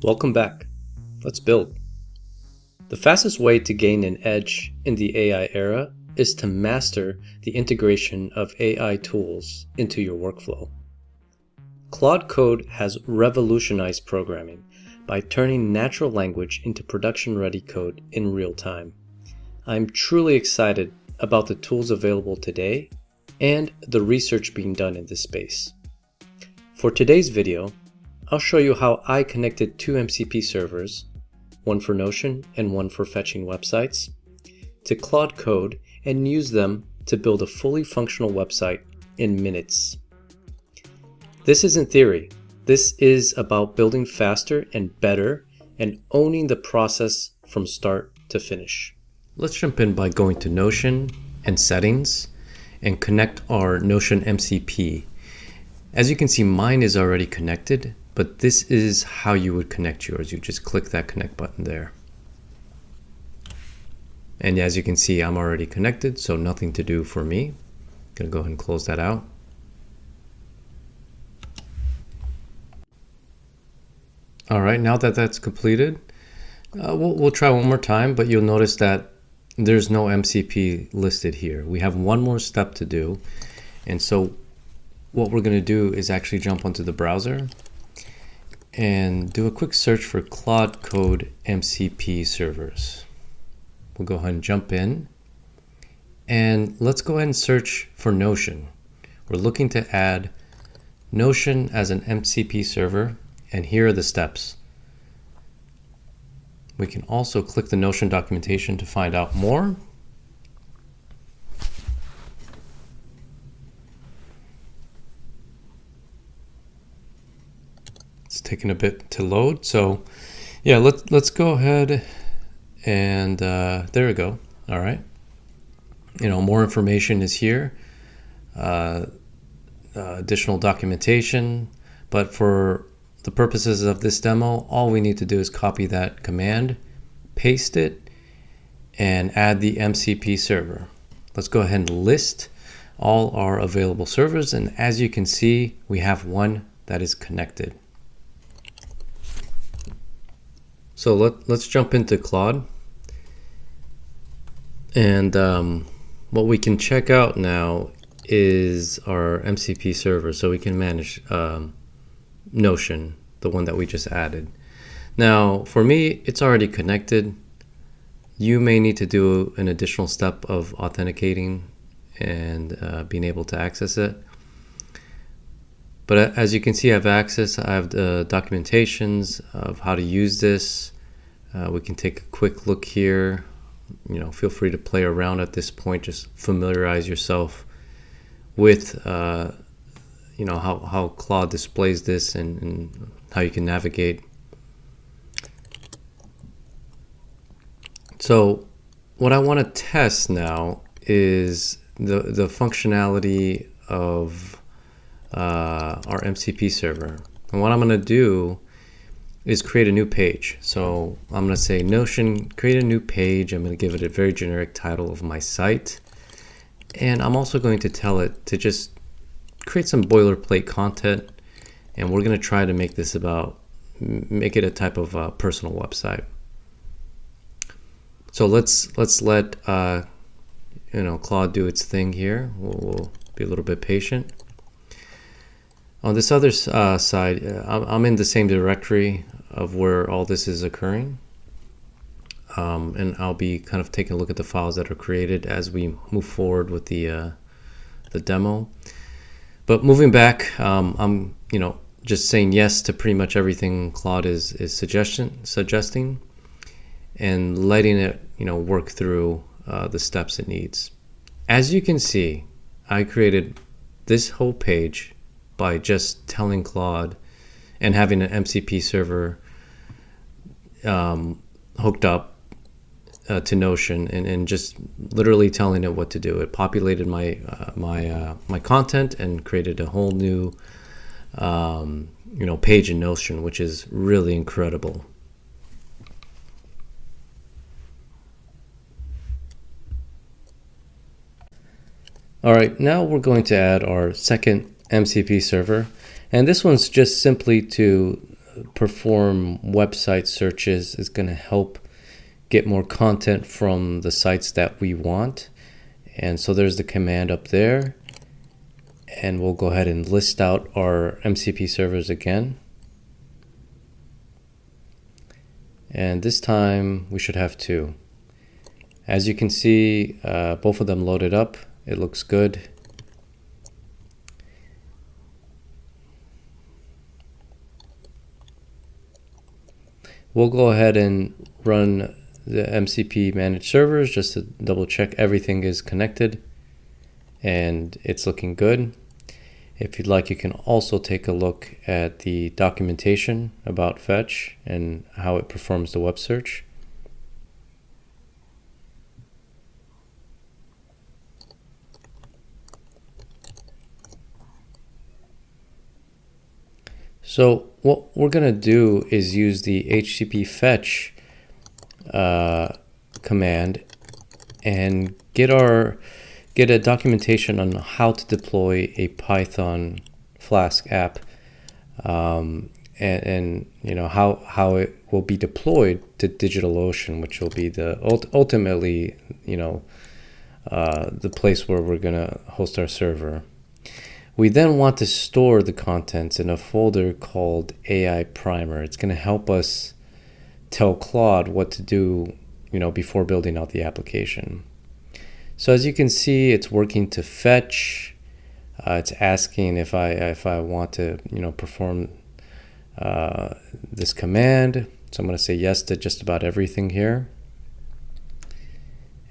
Welcome back. Let's build. The fastest way to gain an edge in the AI era is to master the integration of AI tools into your workflow. Claude Code has revolutionized programming by turning natural language into production-ready code in real time. I'm truly excited about the tools available today and the research being done in this space. For today's video, I'll show you how I connected two MCP servers, one for Notion and one for fetching websites, to Claude Code and use them to build a fully functional website in minutes. This isn't theory. This is about building faster and better and owning the process from start to finish. Let's jump in by going to Notion and Settings and connect our Notion MCP. As you can see, mine is already connected, but this is how you would connect yours. You just click that connect button there. And as you can see, I'm already connected, so nothing to do for me. I'm gonna go ahead and close that out. All right, now that that's completed, we'll try one more time, but you'll notice that there's no MCP listed here. We have one more step to do. And so what we're gonna do is actually jump onto the browser and do a quick search for Claude Code MCP servers. We'll go ahead and jump in and let's go ahead and search for Notion. We're looking to add Notion as an MCP server, and here are the steps. We can also click the Notion documentation to find out more. It's taking a bit to load, so yeah, let's go ahead and there we go. All right, more information is here, additional documentation, but for the purposes of this demo, all we need to do is copy that command, paste it, and add the MCP server. Let's go ahead and list all our available servers, and as you can see, we have one that is connected. So let's jump into Claude, and what we can check out now is our MCP server, so we can manage Notion, the one that we just added. Now for me, it's already connected. You may need to do an additional step of authenticating and being able to access it. But as you can see, I have access. I have the documentations of how to use this. We can take a quick look here. Feel free to play around at this point. Just familiarize yourself with how Claude displays this and how you can navigate. So what I want to test now is the functionality of our MCP server. And what I'm going to do is create a new page. So I'm going to say Notion, create a new page. I'm going to give it a very generic title of my site. And I'm also going to tell it to just create some boilerplate content. And we're going to try to make it a type of personal website. So let's let Claude do its thing here. We'll be a little bit patient. On this other side, I'm in the same directory of where all this is occurring. And I'll be kind of taking a look at the files that are created as we move forward with the demo. But moving back, I'm just saying yes to pretty much everything Claude is suggesting, and letting it work through the steps it needs. As you can see, I created this whole page by just telling Claude and having an MCP server hooked up to Notion and just literally telling it what to do. It populated my content and created a whole new page in Notion, which is really incredible. All right, now we're going to add our second MCP server, and this one's just simply to perform website searches. It's going to help get more content from the sites that we want. And so there's the command up there. And we'll go ahead and list out our MCP servers again. And this time we should have 2. As you can see, both of them loaded up. It looks good. We'll go ahead and run the MCP managed servers just to double check everything is connected and it's looking good. If you'd like, you can also take a look at the documentation about Fetch and how it performs the web search. So what we're going to do is use the HTTP fetch command and get a documentation on how to deploy a Python Flask app, and you know how it will be deployed to DigitalOcean, which will be the ultimately the place where we're gonna host our server. We then want to store the contents in a folder called AI Primer. It's going to help us tell Claude what to do, before building out the application. So as you can see, it's working to fetch. It's asking if I want to, perform this command. So I'm going to say yes to just about everything here.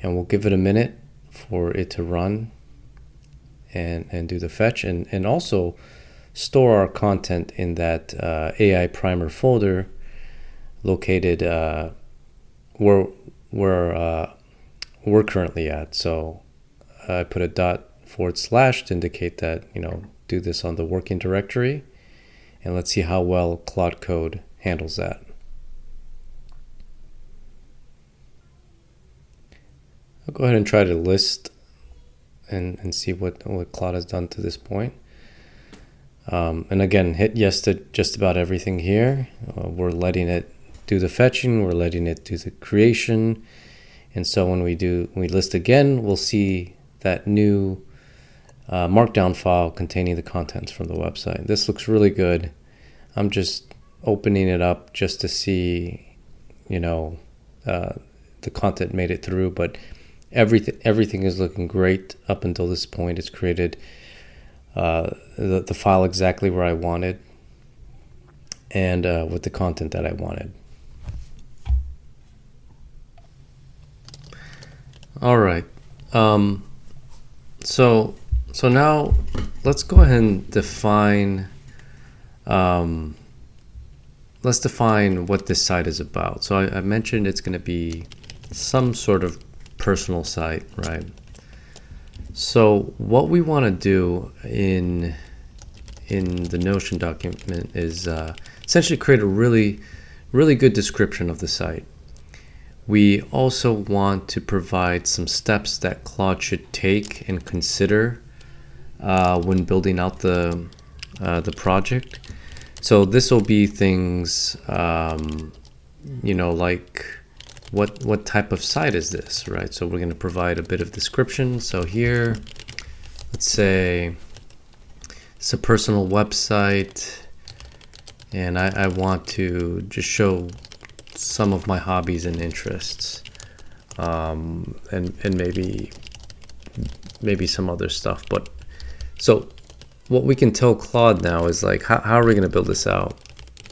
And we'll give it a minute for it to run and do the fetch and also store our content in that AI Primer folder located where we're currently at. So I put a // to indicate that, do this on the working directory. And let's see how well Claude Code handles that. I'll go ahead and try to list and see what Claude has done to this point. And again, hit yes to just about everything here. We're letting it do the fetching, we're letting it do the creation. And so when we list again, we'll see that new markdown file containing the contents from the website. This looks really good. I'm just opening it up just to see, the content made it through, but everything is looking great up until this point. It's created the file exactly where I wanted and with the content that I wanted. All right. So now let's go ahead and define. Let's define what this site is about. So I mentioned it's going to be some sort of personal site, right? So what we want to do in the Notion document is essentially create a really good description of the site. We also want to provide some steps that Claude should take and consider when building out the project. So this will be things, like what type of site is this, right? So we're going to provide a bit of description. So here, let's say it's a personal website, and I want to just show some of my hobbies and interests, and maybe some other stuff. But so what we can tell Claude now is like, how are we going to build this out?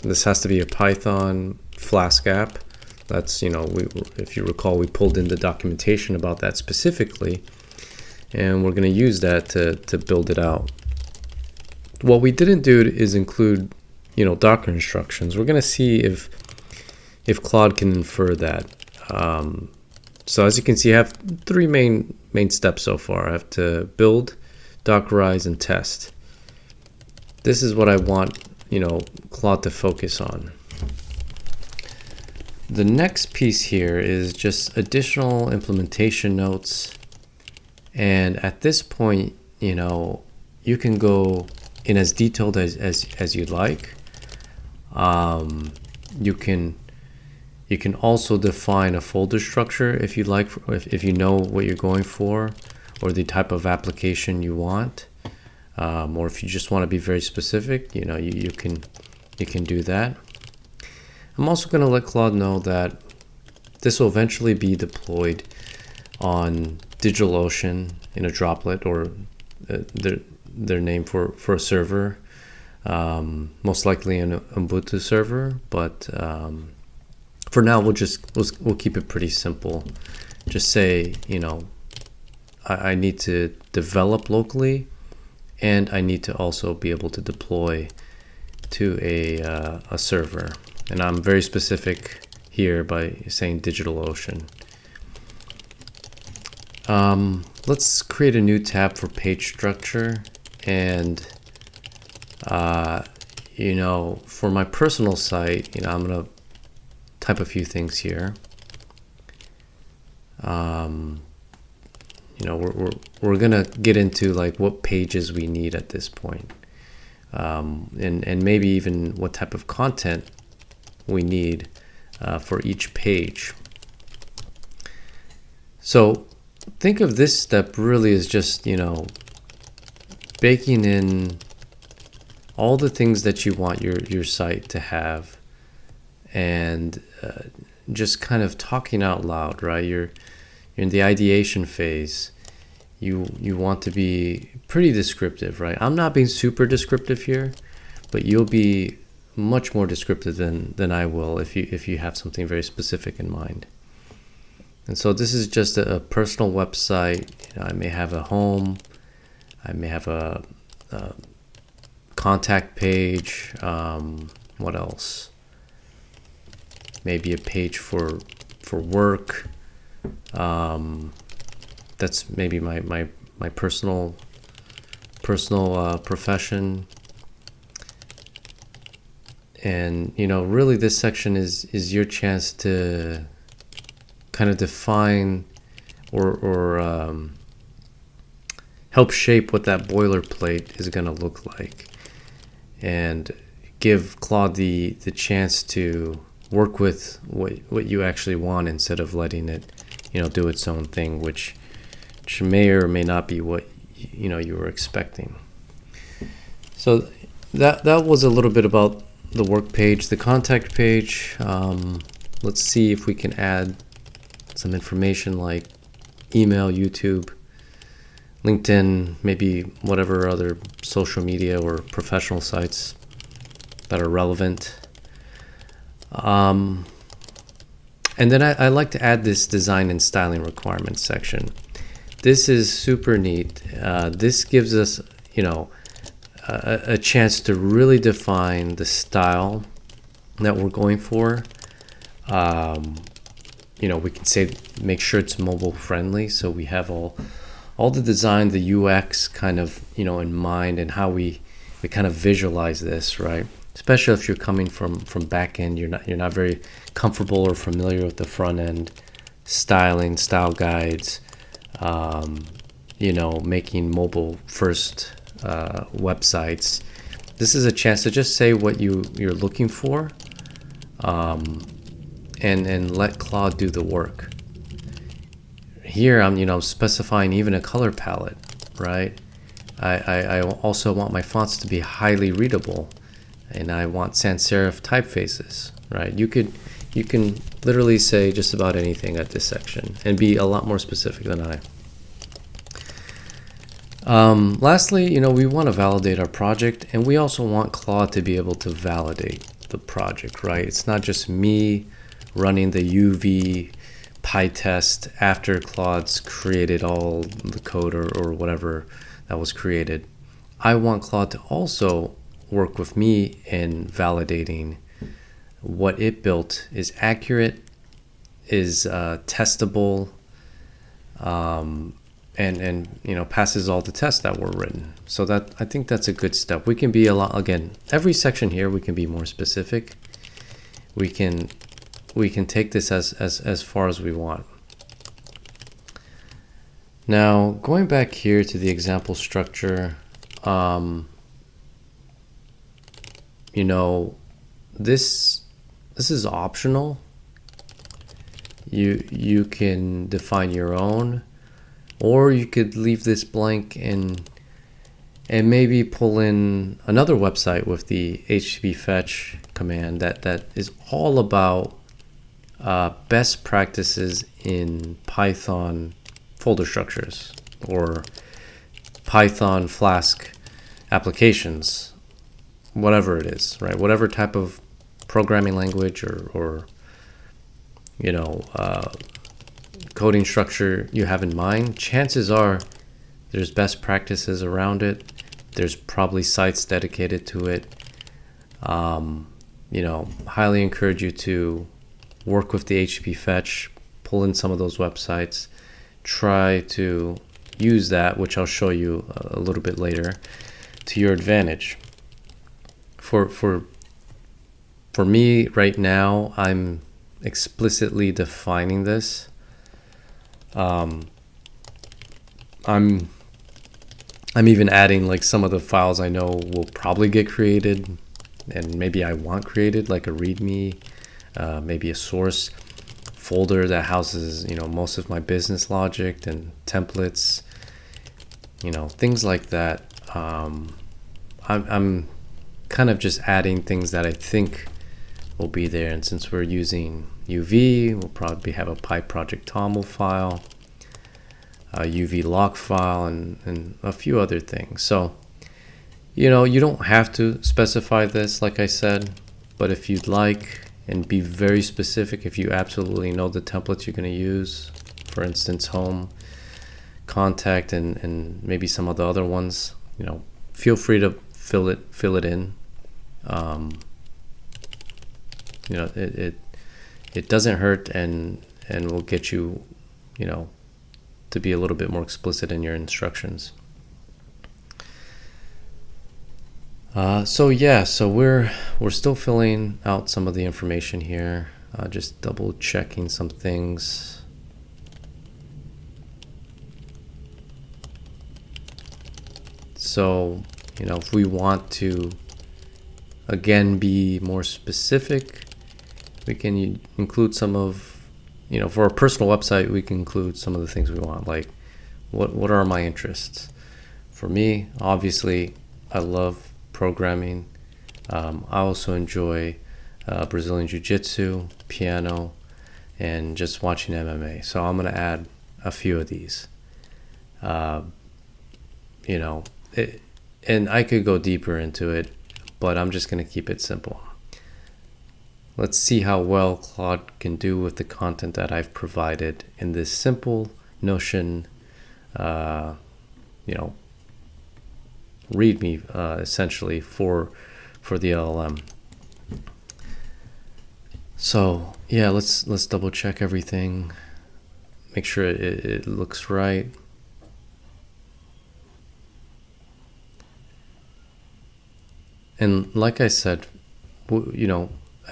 This has to be a Python Flask app. That's, if you recall, we pulled in the documentation about that specifically, and we're going to use that to build it out. What we didn't do is include, Docker instructions. We're going to see if Claude can infer that. So as you can see, I have 3 main steps so far. I have to build, Dockerize, and test. This is what I want, Claude to focus on. The next piece here is just additional implementation notes. And at this point, you can go in as detailed as you'd like. You can also define a folder structure if you like, if you know what you're going for or the type of application you want, or if you just want to be very specific, you can do that. I'm also going to let Claude know that this will eventually be deployed on DigitalOcean in a droplet, or their name for a server, most likely an Ubuntu server, but for now we'll keep it pretty simple. Just say, I need to develop locally, and I need to also be able to deploy to a server. And I'm very specific here by saying DigitalOcean. Let's create a new tab for page structure, and for my personal site, I'm gonna type a few things here. We're gonna get into like what pages we need at this point, and maybe even what type of content we need for each page. So think of this step really as just, baking in all the things that you want your site to have, and just kind of talking out loud, right? You're in the ideation phase. You want to be pretty descriptive, right? I'm not being super descriptive here, but you'll be much more descriptive than I will if you have something very specific in mind. And so this is just a personal website. I may have a home, I may have a contact page. What else? Maybe a page for work. That's maybe my personal profession. And really this section is your chance to kind of define or help shape what that boilerplate is going to look like, and give Claude the chance to work with what you actually want, instead of letting it do its own thing, which may or may not be what you were expecting. So that was a little bit about the work page. The contact page, let's see if we can add some information like email, YouTube, LinkedIn, maybe whatever other social media or professional sites that are relevant. And then I like to add this design and styling requirements section. This is super neat. This gives us, a chance to really define the style that we're going for. We can say, make sure it's mobile friendly, so we have all the design, the UX kind of, in mind, and how we kind of visualize this, right? Especially if you're coming from back end, you're not very comfortable or familiar with the front end styling, style guides, making mobile first websites. This is a chance to just say what you're looking for, and let Claude do the work. Here I'm specifying even a color palette, right? I also want my fonts to be highly readable, and I want sans serif typefaces, right? You can literally say just about anything at this section and be a lot more specific than I. Lastly, we want to validate our project, and we also want Claude to be able to validate the project, right? It's not just me running the UV PyTest after Claude's created all the code or whatever that was created. I want Claude to also work with me in validating what it built is accurate, is testable, and passes all the tests that were written. So that, I think that's a good step. We can be a lot, again, every section here we can be more specific. We can take this as far as we want. Now going back here to the example structure, this is optional. You can define your own, or you could leave this blank and maybe pull in another website with the HTTP fetch command that is all about best practices in Python folder structures or Python Flask applications, whatever it is, right? Whatever type of programming language or coding structure you have in mind, chances are there's best practices around it. There's probably sites dedicated to it. Highly encourage you to work with the HTTP fetch, pull in some of those websites, try to use that, which I'll show you a little bit later, to your advantage. For me right now, I'm explicitly defining this. I'm even adding like some of the files I know will probably get created and maybe I want created, like a README, maybe a source folder that houses, most of my business logic and templates, things like that. I'm kind of just adding things that I think will be there. And since we're using UV, we'll probably have a PyProject toml file, a UV log file, and a few other things. So, you don't have to specify this, like I said, but if you'd like, and be very specific, if you absolutely know the templates you're going to use, for instance, home, contact, and maybe some of the other ones, feel free to fill it in. It doesn't hurt and will get you, to be a little bit more explicit in your instructions. So we're still filling out some of the information here, just double checking some things. So, if we want to, again, be more specific, we can include some of, for a personal website, we can include some of the things we want, like what are my interests? For me, obviously, I love programming. I also enjoy Brazilian Jiu-Jitsu, piano, and just watching MMA. So I'm going to add a few of these. And I could go deeper into it, but I'm just going to keep it simple. Let's see how well Claude can do with the content that I've provided in this simple Notion, README, essentially for the LLM. So yeah, let's double check everything, make sure it looks right. And like I said,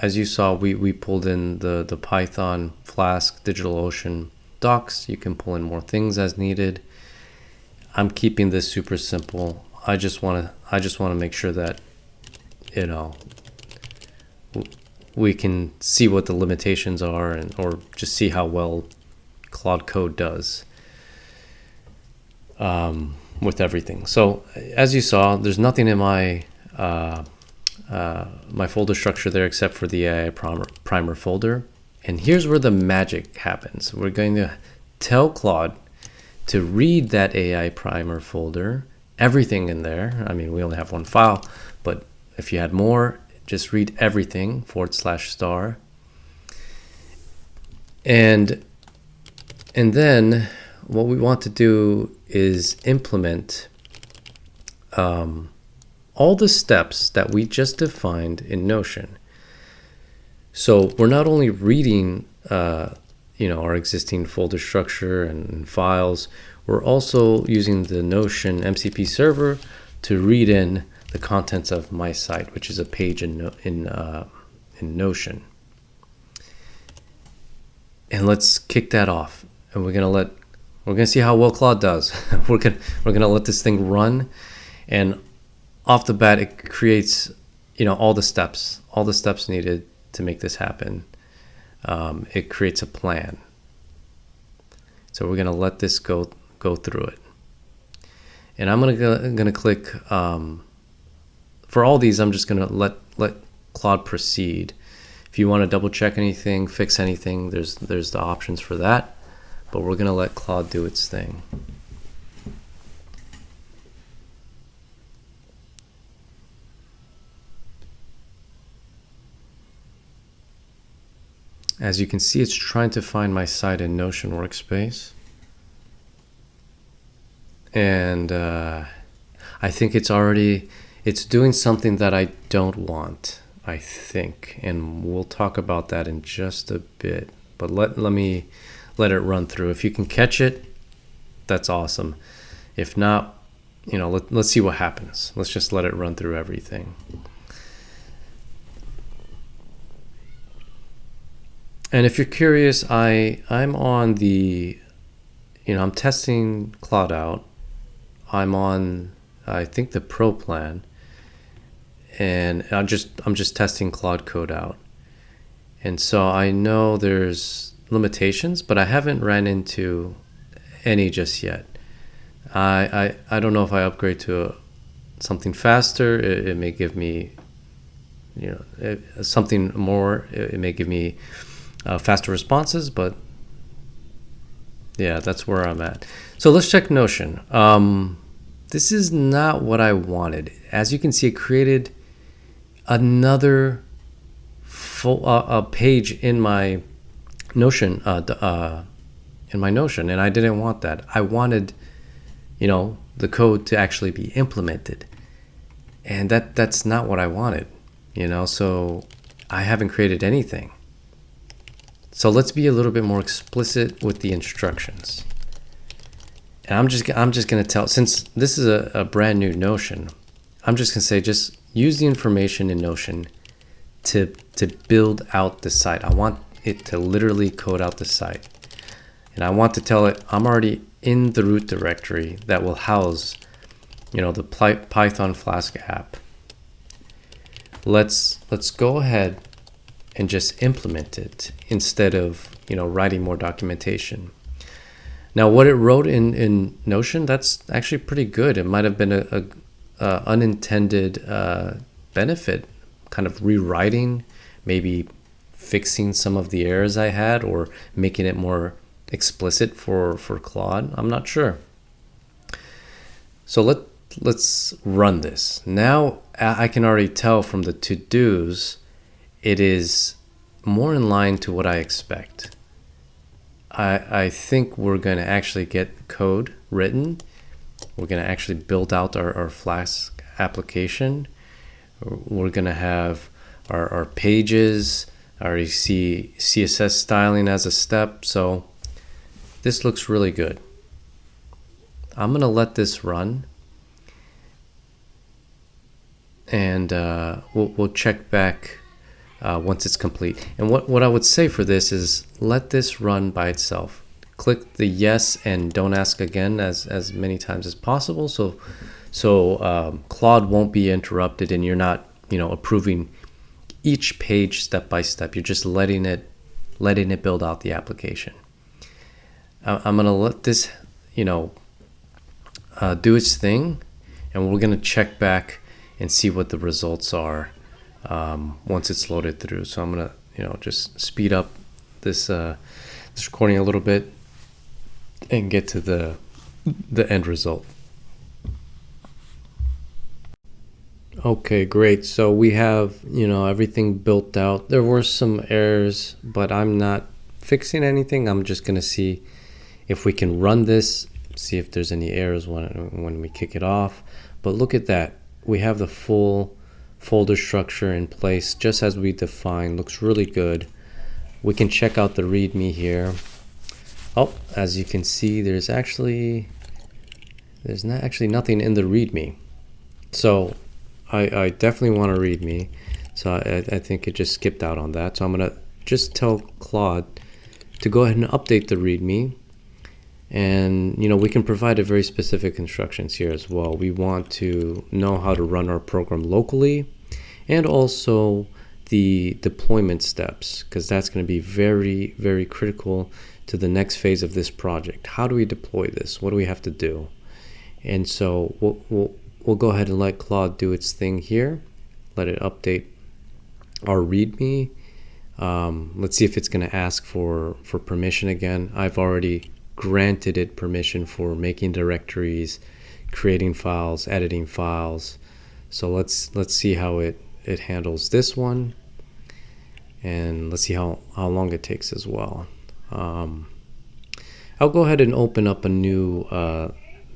as you saw, we pulled in the Python Flask DigitalOcean docs. You can pull in more things as needed. I'm keeping this super simple. I just want to make sure that we can see what the limitations are, or just see how well Claude Code does with everything. So as you saw, there's nothing in my my folder structure there except for the AI primer folder. And here's where the magic happens. We're going to tell Claude to read that AI primer folder, everything in there. I mean, we only have one file, but if you had more, just read everything /*. And then what we want to do is implement all the steps that we just defined in Notion. So we're not only reading our existing folder structure and files, we're also using the Notion MCP server to read in the contents of my site, which is a page in Notion. And let's kick that off. And we're gonna see how well Claude does. we're gonna let this thing run, and off the bat it creates all the steps, all the steps needed to make this happen. It creates a plan. So we're gonna let this go through it. And I'm gonna click, for all these, I'm just gonna let Claude proceed. If you want to double check anything, fix anything, there's the options for that, but we're gonna let Claude do its thing. As you can see, it's trying to find my site in Notion workspace. And I think it's doing something that I don't want, I think. And we'll talk about that in just a bit. But let me let it run through. If you can catch it, that's awesome. If not, let's see what happens. Let's just let it run through everything. And if you're curious, I'm on the, I'm testing Claude out. I'm on, I think, the Pro plan, and I'm just testing Claude Code out. And so I know there's limitations, but I haven't ran into any just yet. I don't know if I upgrade to something faster, it may give me, something more. It may give me faster responses, but yeah, that's where I'm at. So let's check Notion. This is not what I wanted. As you can see, it created another full page in my Notion, and I didn't want that. I wanted, the code to actually be implemented, and that's not what I wanted. So I haven't created anything. So let's be a little bit more explicit with the instructions. And I'm just going to tell, since this is a brand new Notion, I'm just going to say, just use the information in Notion to build out the site. I want it to literally code out the site. And I want to tell it, I'm already in the root directory that will house, the Python Flask app. Let's go ahead and just implement it instead of, writing more documentation. Now, what it wrote in Notion, that's actually pretty good. It might have been a unintended benefit, kind of rewriting, maybe fixing some of the errors I had, or making it more explicit for Claude. I'm not sure. So let's run this. Now I can already tell from the to-dos, it is more in line to what I expect. I think we're going to actually get code written. We're going to actually build out our Flask application. We're going to have our pages. I already see CSS styling as a step. So this looks really good. I'm going to let this run. And we'll check back once it's complete. And what I would say for this is let this run by itself. Click the yes and don't ask again as many times as possible, so Claude won't be interrupted and you're not approving each page step by step. You're just letting it build out the application. I'm gonna let this do its thing, and we're gonna check back and see what the results are once it's loaded through. So I'm gonna just speed up this recording a little bit and get to the end result. Okay, great. So we have everything built out. There were some errors, but I'm not fixing anything. I'm just gonna see if we can run this, see if there's any errors when we kick it off. But look at that. We have the full folder structure in place just as we defined. Looks really good. We can check out the README here. Oh, as you can see, there's not actually nothing in the README. So I definitely want to README. So I think it just skipped out on that. So I'm gonna just tell Claude to go ahead and update the README. And we can provide a very specific instructions here as well. We want to know how to run our program locally, and also the deployment steps, because that's going to be very, very critical to the next phase of this project. How do we deploy this? What do we have to do? And so we'll go ahead and let Claude do its thing here. Let it update our README. Let's see if it's going to ask for permission again. I've already granted it permission for making directories, creating files, editing files. So let's see how it handles this one, and let's see how long it takes as well. I'll go ahead and open up a new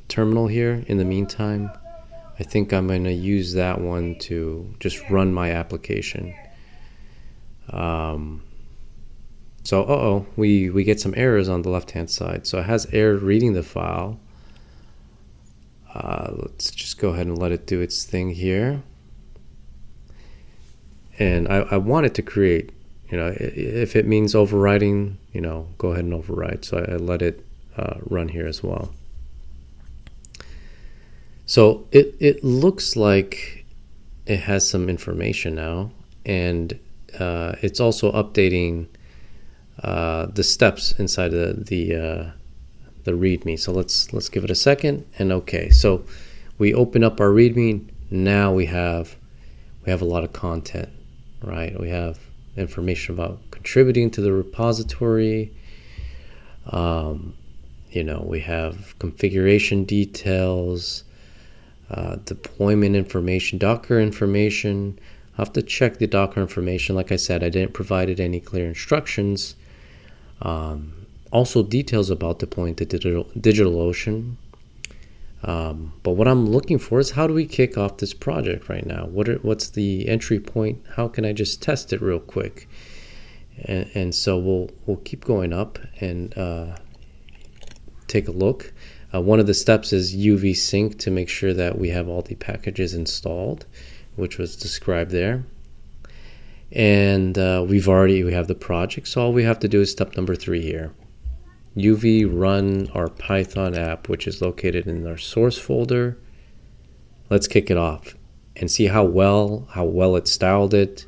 terminal here in the meantime. I think I'm going to use that one to just run my application. So we get some errors on the left hand side. So it has error reading the file. Let's just go ahead and let it do its thing here. And I want it to create, if it means overwriting, go ahead and overwrite. So I let it run here as well. So it looks like it has some information now, and it's also updating the steps inside the README. So let's give it a second. And okay, so we open up our README. Now we have a lot of content, right? We have information about contributing to the repository. We have configuration details, deployment information, Docker information. I'll have to check the Docker information. Like I said, I didn't provide any clear instructions. Also details about deploying to DigitalOcean. But what I'm looking for is, how do we kick off this project right now? What's the entry point? How can I just test it real quick? And so we'll keep going up and take a look. One of the steps is UV sync to make sure that we have all the packages installed, which was described there. And we have the project, so all we have to do is step number 3 here. UV run our Python app, which is located in our source folder. Let's kick it off and see how well it styled it,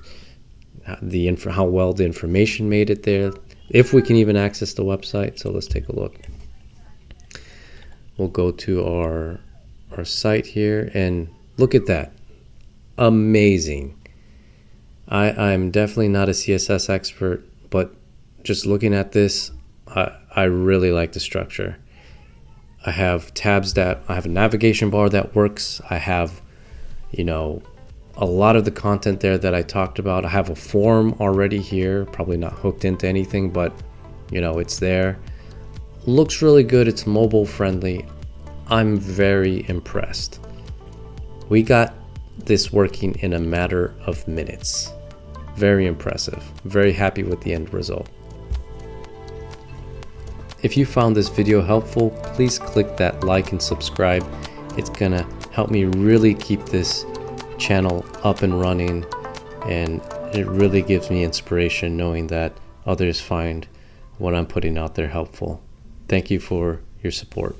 how well the information made it there, if we can even access the website. So let's take a look. We'll go to our site here and look at that. Amazing. I'm definitely not a CSS expert, but just looking at this, I really like the structure. I have tabs I have a navigation bar that works. I have, a lot of the content there that I talked about. I have a form already here, probably not hooked into anything, but it's there. Looks really good. It's mobile friendly. I'm very impressed. We got this working in a matter of minutes. Very impressive. Very happy with the end result. If you found this video helpful, please click that like and subscribe. It's gonna help me really keep this channel up and running, and it really gives me inspiration knowing that others find what I'm putting out there helpful. Thank you for your support.